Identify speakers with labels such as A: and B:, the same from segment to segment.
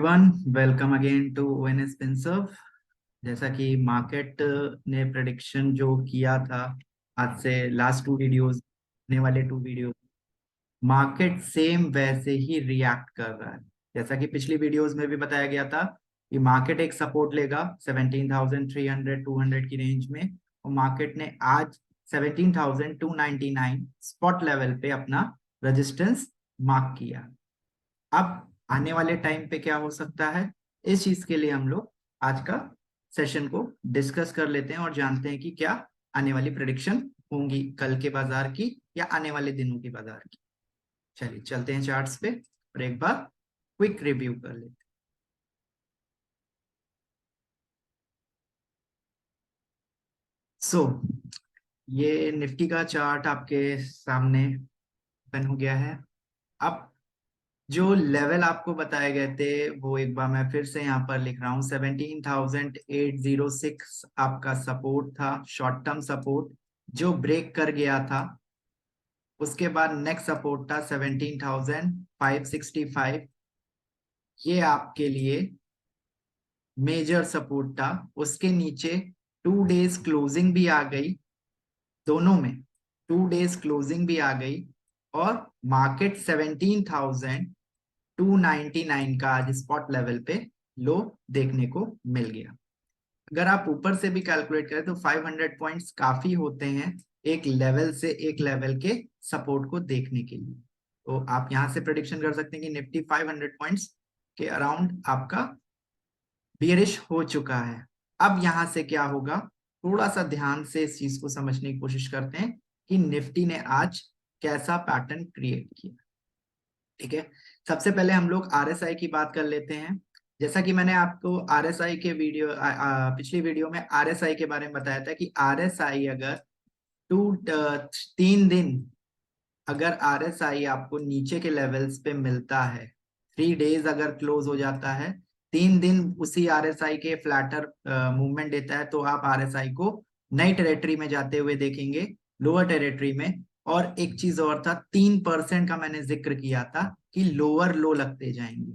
A: Everyone, welcome again to ONS Finserv. जैसा कि market ने प्रेडिक्शन जो किया था आज से लास्ट टू वीडियोस, आने वाले टू वीडियो, मार्केट सेम वैसे ही रिएक्ट कर रहा है। जैसा कि पिछली वीडियोस में भी बताया गया था कि मार्केट एक सपोर्ट लेगा 17,300 200 की रेंज में, और मार्केट ने आज 17,299 स्पॉट लेवल पे अपना रेजिस्टेंस मार्क किया। अब आने वाले टाइम पे क्या हो सकता है, इस चीज के लिए हम लोग आज का सेशन को डिस्कस कर लेते हैं और जानते हैं कि क्या आने वाली प्रेडिक्शन होंगी कल के बाजार की या आने वाले दिनों की बाजार की। चलिए चलते हैं चार्ट्स पे और एक बार क्विक रिव्यू कर लेते हैं। सो ये निफ्टी का चार्ट आपके सामने ओपन हो गया है। अब जो लेवल आपको बताए गए थे वो एक बार मैं फिर से यहाँ पर लिख रहा हूँ। 17,806 आपका सपोर्ट था, शॉर्ट टर्म सपोर्ट जो ब्रेक कर गया था। उसके बाद नेक्स्ट सपोर्ट था 17,565, ये आपके लिए मेजर सपोर्ट था। उसके नीचे 2 डेज क्लोजिंग भी आ गई, दोनों में 2 डेज क्लोजिंग भी आ गई, और मार्केट 17,299 का आज स्पॉट लेवल पे लो देखने को मिल गया। अगर आप ऊपर से भी कैलकुलेट करें तो 500 पॉइंट्स काफी होते हैं एक लेवल से एक लेवल के सपोर्ट को देखने के लिए। तो आप यहां से प्रेडिक्शन कर सकते हैं कि निफ्टी 500 पॉइंट्स के अराउंड आपका बियरिश हो चुका है। अब यहां से क्या होगा, थोड़ा सा ध्यान से इस चीज को समझने की कोशिश करते हैं कि निफ्टी ने आज कैसा पैटर्न क्रिएट किया। ठीक है, सबसे पहले हम लोग आरएसआई की बात कर लेते हैं। जैसा कि मैंने आपको आरएसआई के पिछली वीडियो में आरएसआई के बारे में बताया था कि आरएसआई अगर 3 दिन अगर आरएसआई आपको नीचे के लेवल्स पे मिलता है, 3 डेज अगर क्लोज हो जाता है, 3 दिन उसी आरएसआई के फ्लैटर मूवमेंट देता है, तो आप आरएसआई को नई टेरिटरी में जाते हुए देखेंगे, लोअर टेरिटरी में। और एक चीज और था, 3% का मैंने जिक्र किया था कि लोअर लो लगते जाएंगे।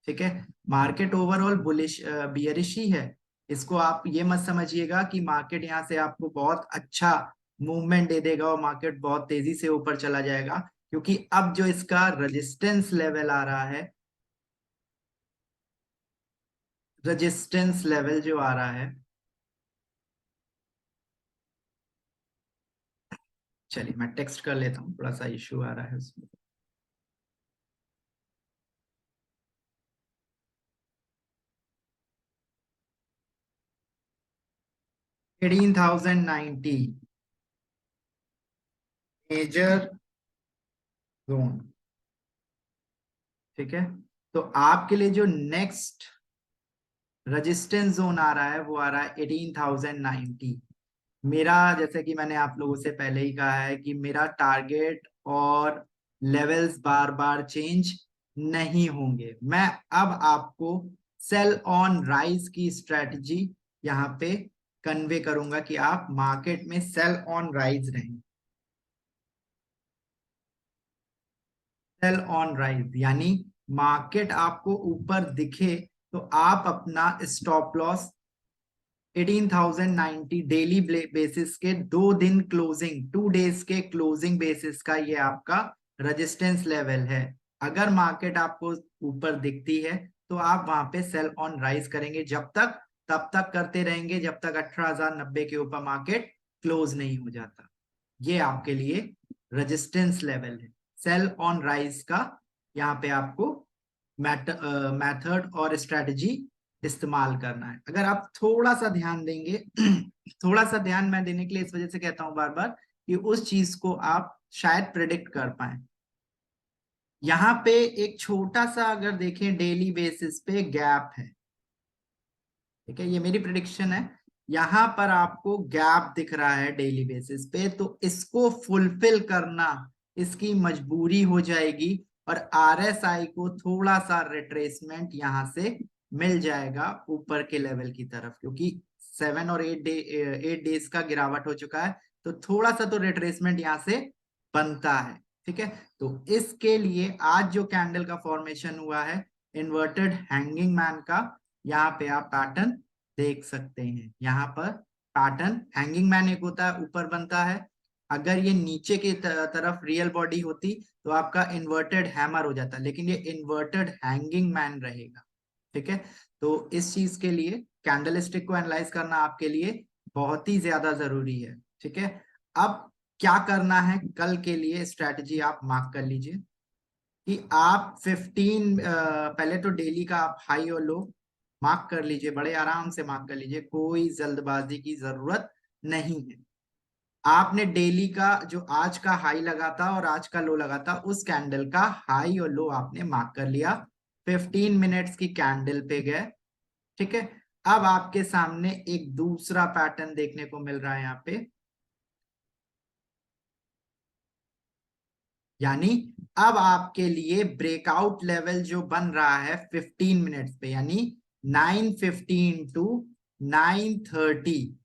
A: ठीक है, मार्केट ओवरऑल बुलिश बियरिश ही है। इसको आप ये मत समझिएगा कि मार्केट यहाँ से आपको बहुत अच्छा मूवमेंट दे देगा और मार्केट बहुत तेजी से ऊपर चला जाएगा, क्योंकि अब जो इसका रेजिस्टेंस लेवल आ रहा है, रेजिस्टेंस लेवल जो आ रहा है, चलिए मैं टेक्स्ट कर लेता हूँ, थोड़ा सा इश्यू आ रहा है उसमें। 18,090 मेजर जोन। ठीक है, तो आपके लिए जो नेक्स्ट रेजिस्टेंस जोन आ रहा है वो आ रहा है 18,090। मेरा, जैसे कि मैंने आप लोगों से पहले ही कहा है कि मेरा टारगेट और लेवल्स बार बार चेंज नहीं होंगे। मैं अब आपको सेल ऑन राइज की स्ट्रेटजी यहाँ पे कन्वे करूंगा कि आप मार्केट में सेल ऑन राइज रहें। सेल ऑन राइज यानी मार्केट आपको ऊपर दिखे तो आप अपना स्टॉप लॉस 18,090 डेली बेसिस के 2 दिन क्लोजिंग, 2 डेज के क्लोजिंग बेसिस का ये आपका रेजिस्टेंस लेवल है। अगर मार्केट आपको ऊपर दिखती है तो आप वहां पे सेल ऑन राइज करेंगे, जब तक तब तक करते रहेंगे जब तक 18,090 के ऊपर मार्केट क्लोज नहीं हो जाता। ये आपके लिए रेजिस्टेंस लेवल है सेल ऑन राइज का। यहाँ पे आपको मेथड और स्ट्रेटजी इस्तेमाल करना है। अगर आप थोड़ा सा ध्यान देंगे थोड़ा सा ध्यान मैं देने के लिए इस वजह से कहता हूं बार बार कि उस चीज को आप शायद प्रिडिक्ट कर पाए। यहाँ पे एक छोटा सा अगर देखें डेली बेसिस पे गैप है। ठीक है, ये मेरी प्रिडिक्शन है। यहाँ पर आपको गैप दिख रहा है डेली बेसिस पे, तो इसको फुलफिल करना इसकी मजबूरी हो जाएगी, और आरएसआई को थोड़ा सा रिट्रेसमेंट यहाँ से मिल जाएगा ऊपर के लेवल की तरफ, क्योंकि 7 और 8 डेज का गिरावट हो चुका है, तो थोड़ा सा तो रिट्रेसमेंट यहाँ से बनता है। ठीक है, तो इसके लिए आज जो कैंडल का फॉर्मेशन हुआ है इन्वर्टेड हैंगिंग मैन का यहाँ पे आप पैटर्न देख सकते हैं। यहाँ पर पैटर्न हैंगिंग मैन एक होता है, ऊपर बनता है। अगर ये नीचे की तरफ रियल बॉडी होती तो आपका इन्वर्टेड हैमर हो जाता, लेकिन ये इन्वर्टेड हैंगिंग मैन रहेगा। ठीक है, तो इस चीज के लिए कैंडल स्टिक को एनालाइज करना आपके लिए बहुत ही ज्यादा जरूरी है। ठीक है, अब क्या करना है कल के लिए स्ट्रैटेजी आप मार्क कर लीजिए कि आप 15 पहले तो डेली का आप हाई और लो मार्क कर लीजिए, बड़े आराम से मार्क कर लीजिए, कोई जल्दबाजी की जरूरत नहीं है। आपने डेली का जो आज का हाई लगा था और आज का लो लगा था, उस कैंडल का हाई और लो आपने मार्क कर लिया, 15 मिनट्स की कैंडल पे गए। ठीक है, अब आपके सामने एक दूसरा पैटर्न देखने को मिल रहा है यहाँ पे, यानी अब आपके लिए ब्रेकआउट लेवल जो बन रहा है 15 मिनट्स पे, यानी 9:15 टू 9:30,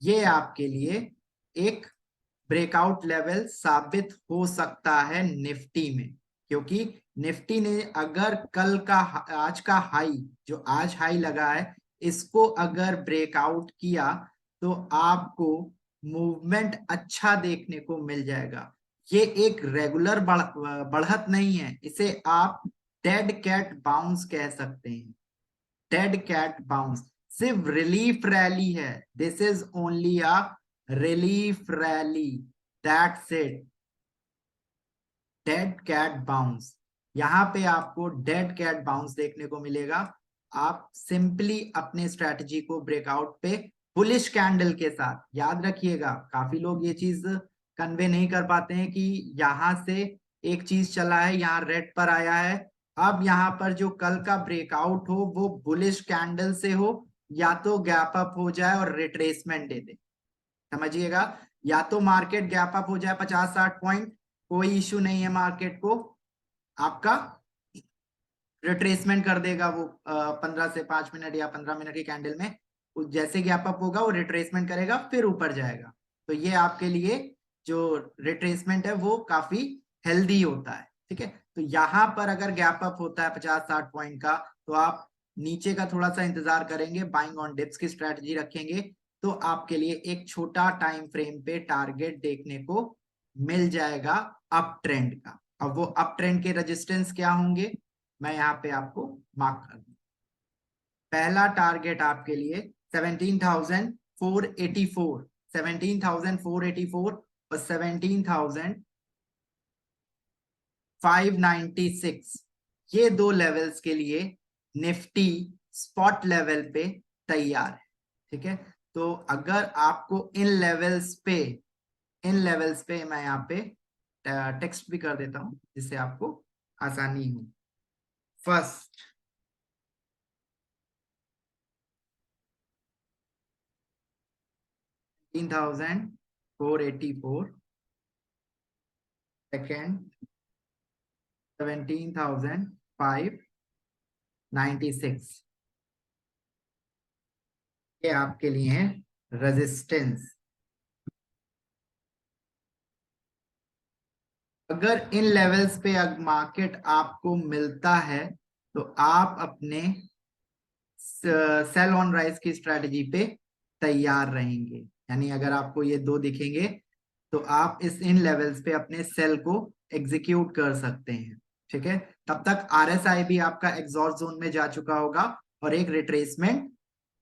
A: ये आपके लिए एक ब्रेकआउट लेवल साबित हो सकता है निफ्टी में। क्योंकि निफ्टी ने अगर कल का आज का हाई जो आज हाई लगा है इसको अगर ब्रेकआउट किया तो आपको मूवमेंट अच्छा देखने को मिल जाएगा। ये एक रेगुलर बढ़त नहीं है, इसे आप डेड कैट बाउंस कह सकते हैं। डेड कैट बाउंस सिर्फ रिलीफ रैली है, this is only a relief rally, that's it. Dead cat bounce, यहाँ पे आपको डेड कैट बाउंस देखने को मिलेगा। आप सिंपली अपने स्ट्रेटजी को ब्रेकआउट पे बुलिश कैंडल के साथ, याद रखिएगा काफी लोग ये चीज कन्वे नहीं कर पाते हैं कि यहाँ से एक चीज चला है, यहाँ रेड पर आया है, अब यहाँ पर जो कल का ब्रेकआउट हो वो बुलिश कैंडल से हो या तो गैप अप हो जाए और रिट्रेसमेंट दे दे। समझिएगा, या तो मार्केट गैप अप हो जाए 50-60 पॉइंट, कोई इश्यू नहीं है, मार्केट को आपका रिट्रेसमेंट कर देगा वो 15 से 5 मिनट या 15 मिनट की कैंडल में, जैसे गैप अप होगा वो रिट्रेसमेंट करेगा फिर ऊपर जाएगा। तो ये आपके लिए जो रिट्रेसमेंट है वो काफी हेल्दी होता है। ठीक है, तो यहाँ पर अगर गैप अप होता है 50-60 पॉइंट का तो आप नीचे का थोड़ा सा इंतजार करेंगे, बाइंग ऑन डिप्स की स्ट्रेटजी रखेंगे, तो आपके लिए एक छोटा टाइम फ्रेम पे टारगेट देखने को मिल जाएगा अप ट्रेंड का। अब वो अप ट्रेंड के रेजिस्टेंस क्या होंगे मैं यहाँ पे आपको मार्क कर दूं। पहला टारगेट आपके लिए 17,484, 17,484 और 17,596, ये दो लेवल्स के लिए निफ्टी स्पॉट लेवल पे तैयार है। ठीक है, तो अगर आपको इन लेवल्स पे मैं यहाँ पे टेक्स्ट भी कर देता हूं जिससे आपको आसानी हो। फर्स्ट 17,484, सेकेंड 17,596, ये आपके लिए है रेजिस्टेंस। अगर इन लेवल्स पे मार्केट आपको मिलता है तो आप अपने सेल ऑन राइज की स्ट्रेटजी पे तैयार रहेंगे, यानी अगर आपको ये दो दिखेंगे तो आप इन लेवल्स पे अपने सेल को एग्जीक्यूट कर सकते हैं। ठीक है, तब तक आरएसआई भी आपका एग्जॉस्ट जोन में जा चुका होगा और एक रिट्रेसमेंट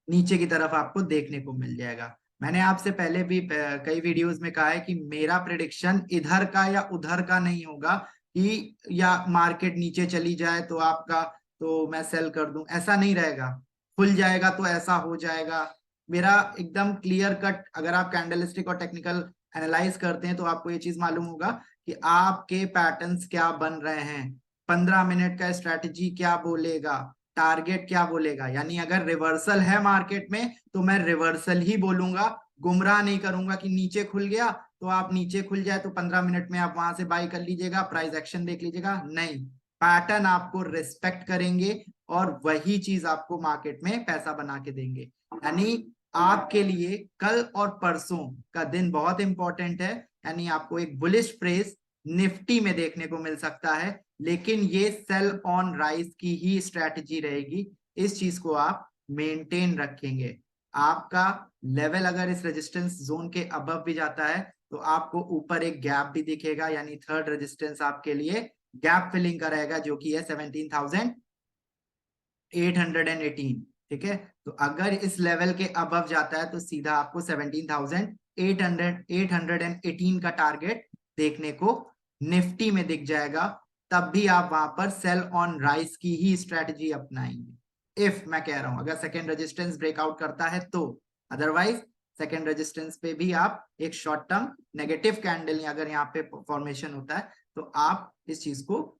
A: नीचे की तरफ आपको देखने को मिल जाएगा। मैंने आपसे पहले भी कई वीडियोस में कहा है कि मेरा प्रिडिक्शन इधर का या उधर का नहीं होगा कि या मार्केट नीचे चली जाए तो आपका तो मैं सेल कर दूं, ऐसा नहीं रहेगा। खुल जाएगा तो ऐसा हो जाएगा, मेरा एकदम क्लियर कट। अगर आप कैंडलस्टिक और टेक्निकल एनालाइज करते हैं तो आपको ये चीज मालूम होगा कि आपके पैटर्न्स क्या बन रहे हैं, 15 मिनट का स्ट्रेटजी क्या बोलेगा, टारगेट क्या बोलेगा। यानी अगर रिवर्सल है मार्केट में तो मैं रिवर्सल ही बोलूंगा, गुमराह नहीं करूंगा कि नीचे खुल गया तो आप नीचे खुल जाए तो 15 मिनट में आप वहां से बाई कर लीजिएगा, प्राइस एक्शन देख लीजिएगा। नहीं, पैटर्न आपको रिस्पेक्ट करेंगे और वही चीज आपको मार्केट में पैसा बना के देंगे। यानी आपके लिए कल और परसों का दिन बहुत इंपॉर्टेंट है, यानी आपको एक बुलिश फ्रेज निफ्टी में देखने को मिल सकता है, लेकिन ये सेल ऑन राइज की ही स्ट्रेटजी रहेगी। इस चीज को आप मेंटेन रखेंगे। आपका लेवल अगर इस रेजिस्टेंस जोन के अबव भी जाता है तो आपको ऊपर एक गैप भी दिखेगा, यानी थर्ड रेजिस्टेंस आपके लिए गैप फिलिंग का रहेगा, जो कि है 17,818। ठीक है, तो अगर इस लेवल के अबव जाता है तो सीधा आपको 17,818 का टारगेट देखने को निफ्टी में दिख जाएगा। तब भी आप वहां पर सेल ऑन राइज की ही स्ट्रेटजी अपनाएंगे। इफ मैं कह रहा हूं अगर सेकेंड रेजिस्टेंस ब्रेकआउट करता है तो, अदरवाइज सेकेंड रेजिस्टेंस पे भी आप एक शॉर्ट टर्म नेगेटिव कैंडल अगर यहाँ पे फॉर्मेशन होता है तो आप इस चीज को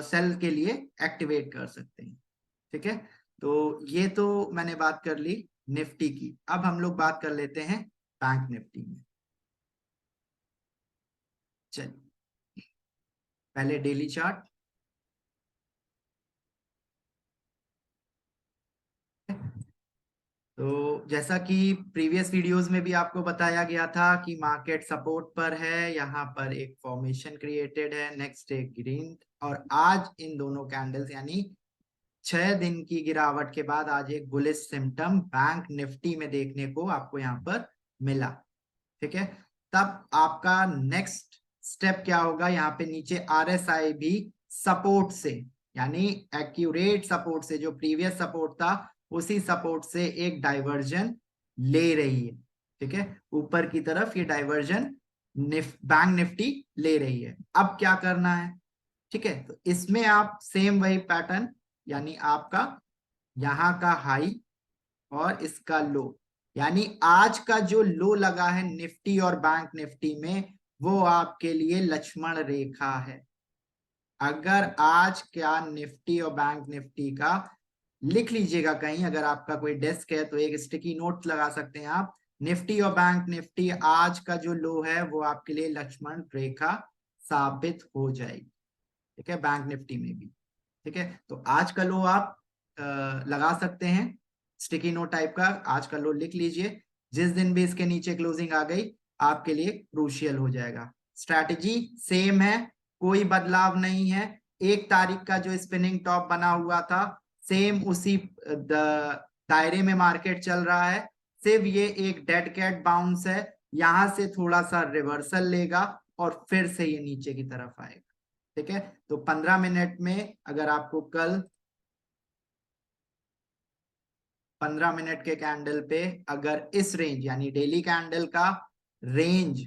A: सेल के लिए एक्टिवेट कर सकते हैं। ठीक है, तो ये तो मैंने बात कर ली निफ्टी की। अब हम लोग बात कर लेते हैं बैंक निफ्टी में। चलिए, पहले डेली चार्ट। तो जैसा कि प्रीवियस वीडियोस में भी आपको बताया गया था कि मार्केट सपोर्ट पर है, यहाँ पर एक फॉर्मेशन क्रिएटेड है, नेक्स्ट एक ग्रीन, और आज इन दोनों कैंडल्स यानी 6 दिन की गिरावट के बाद आज एक बुलिश सिम्टम बैंक निफ्टी में देखने को आपको यहाँ पर मिला। ठीक है, तब आपका नेक्स्ट स्टेप क्या होगा, यहाँ पे नीचे आरएसआई भी सपोर्ट से, यानी एक्यूरेट सपोर्ट से, जो प्रीवियस सपोर्ट था उसी सपोर्ट से एक डाइवर्जन ले रही है। ठीक है, ऊपर की तरफ ये डाइवर्जन बैंक निफ्टी ले रही है। अब क्या करना है, ठीक है, तो इसमें आप सेम वही पैटर्न, यानी आपका यहाँ का हाई और इसका लो, यानी आज का जो लो लगा है निफ्टी और बैंक निफ्टी में, वो आपके लिए लक्ष्मण रेखा है। अगर आज क्या निफ्टी और बैंक निफ्टी का, लिख लीजिएगा कहीं, अगर आपका कोई डेस्क है तो एक स्टिकी नोट लगा सकते हैं आप, निफ्टी और बैंक निफ्टी आज का जो लो है वो आपके लिए लक्ष्मण रेखा साबित हो जाएगी। ठीक है, बैंक निफ्टी में भी। ठीक है, तो आज का लो आप लगा सकते हैं, स्टिकी नोट टाइप का आज का लो लिख लीजिए। जिस दिन भी इसके नीचे क्लोजिंग आ गई आपके लिए क्रूशियल हो जाएगा। स्ट्रैटेजी सेम है, कोई बदलाव नहीं है। 1 तारीख का जो स्पिनिंग टॉप बना हुआ था सेम उसी दायरे में मार्केट चल रहा है, सिर्फ ये एक डेड कैट बाउंस है, यहां से थोड़ा सा रिवर्सल लेगा और फिर से ये नीचे की तरफ आएगा। ठीक है, तो 15 मिनट में अगर आपको कल 15 मिनट के कैंडल पे अगर इस रेंज यानी डेली कैंडल का रेंज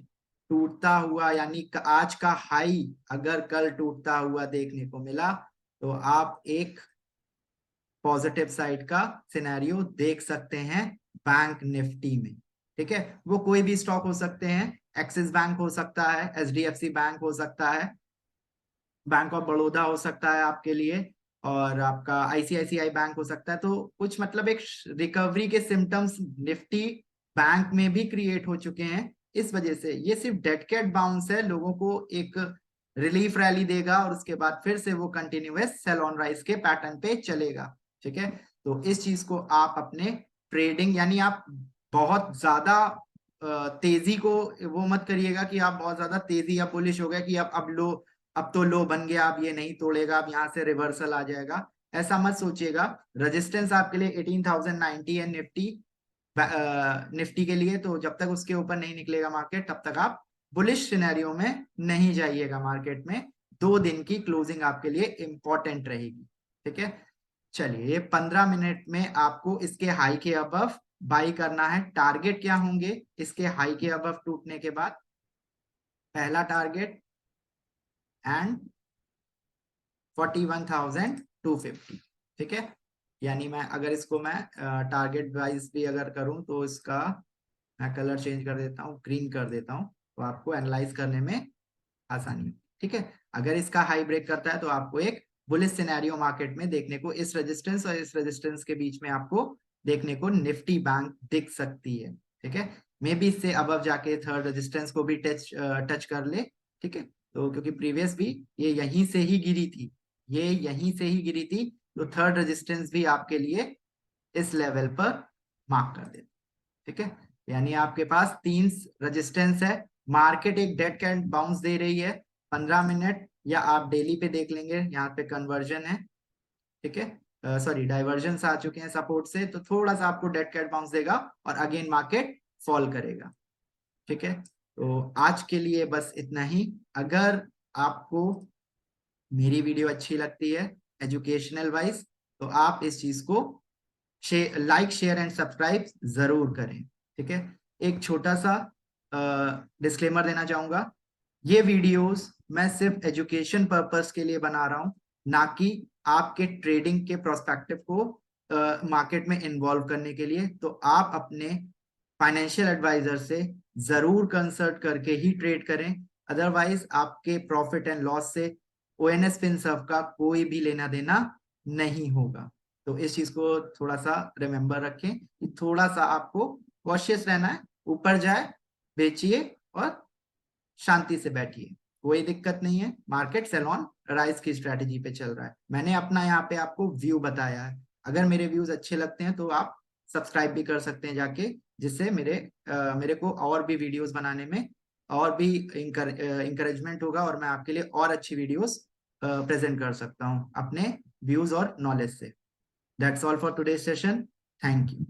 A: टूटता हुआ, यानी आज का हाई अगर कल टूटता हुआ देखने को मिला तो आप एक पॉजिटिव साइड का सिनेरियो देख सकते हैं बैंक निफ्टी में। ठीक है, वो कोई भी स्टॉक हो सकते हैं, एक्सिस बैंक हो सकता है, एचडीएफसी बैंक हो सकता है, बैंक ऑफ बड़ौदा हो सकता है आपके लिए, और आपका आईसीआईसीआई बैंक हो सकता है। तो कुछ मतलब एक रिकवरी के सिम्टम्स निफ्टी बैंक में भी क्रिएट हो चुके हैं। इस वजह से ये सिर्फ डेड कैट बाउंस है, लोगों को एक रिलीफ रैली देगा और उसके बाद फिर से वो कंटिन्यूअस सेल ऑन राइज के पैटर्न पे चलेगा। ठीक है, तो इस चीज को आप अपने ट्रेडिंग, यानी आप बहुत ज्यादा तेजी को वो मत करिएगा कि आप बहुत ज्यादा तेजी या बुलिश हो गए कि अब लो, अब तो लो बन गया, अब ये नहीं तोड़ेगा, अब यहाँ से रिवर्सल आ जाएगा, ऐसा मत सोचिएगा। रेजिस्टेंस आपके लिए 18,090 है निफ्टी, निफ्टी के लिए, तो जब तक उसके ऊपर नहीं निकलेगा मार्केट तब तक आप बुलिश सिनेरियो में नहीं जाइएगा मार्केट में। 2 दिन की क्लोजिंग आपके लिए इंपॉर्टेंट रहेगी। ठीक है, चलिए 15 मिनट में आपको इसके हाई के अबव बाई करना है। टारगेट क्या होंगे इसके हाई के अबव टूटने के बाद? पहला टारगेट एंड 41,250। ठीक है, यानी मैं अगर इसको मैं टारगेट वाइज भी अगर करूं तो इसका मैं कलर चेंज कर देता हूं, ग्रीन कर देता हूं, तो आपको एनालाइज करने में आसानी हो। ठीक है, अगर इसका हाई ब्रेक करता है तो आपको एक बुलिश सिनेरियो मार्केट में देखने को इस रेजिस्टेंस और इस रेजिस्टेंस के बीच में आपको देखने को निफ्टी बैंक दिख सकती है। ठीक है, मे बी इससे अबव जाके थर्ड रेजिस्टेंस को भी टच कर ले। ठीक है, तो क्योंकि प्रीवियस भी ये यहीं से ही गिरी थी, ये यहीं से ही गिरी थी, तो थर्ड रेजिस्टेंस भी आपके लिए इस लेवल पर मार्क कर दे। ठीक है, यानी आपके पास 3 रेजिस्टेंस है, मार्केट एक डेड कैट बाउंस दे रही है, 15 मिनट या आप डेली पे देख लेंगे, यहाँ पे कन्वर्जन है, ठीक है, सॉरी डाइवर्जन आ चुके हैं सपोर्ट से, तो थोड़ा सा आपको डेड कैट बाउंस देगा और अगेन मार्केट फॉल करेगा, ठीक है। तो आज के लिए बस इतना ही। अगर आपको मेरी वीडियो अच्छी लगती है एजुकेशनल वाइज, तो आप इस चीज को लाइक शेयर एंड सब्सक्राइब जरूर करें, ठीक है। एक छोटा सा डिस्क्लेमर देना चाहूंगा, ये वीडियोस मैं सिर्फ एजुकेशन पर्पस के लिए बना रहा हूं, ना कि आपके ट्रेडिंग के प्रोस्पेक्टिव को मार्केट में इन्वॉल्व करने के लिए। तो आप अपने फाइनेंशियल एडवाइजर से जरूर कंसल्ट करके ही ट्रेड करें, अदरवाइज आपके प्रॉफिट एंड लॉस से ओएनएस फिनसर्व का कोई भी लेना देना नहीं होगा। तो इस चीज को थोड़ा सा रिमेंबर रखें कि थोड़ा सा आपको कॉशियस रहना है, ऊपर जाए बेचिए और शांति से बैठिए, कोई दिक्कत नहीं है। मार्केट सेल ऑन राइज की स्ट्रेटेजी पे चल रहा है, मैंने अपना यहाँ पे आपको व्यू बताया है। अगर मेरे व्यूज अच्छे लगते हैं तो आप सब्सक्राइब भी कर सकते हैं जाके, जिससे मेरे को और भी वीडियोस बनाने में और भी इंकरेजमेंट होगा और मैं आपके लिए और अच्छी वीडियोस प्रेजेंट कर सकता हूँ अपने व्यूज और नॉलेज से। That's all for today session. Thank you.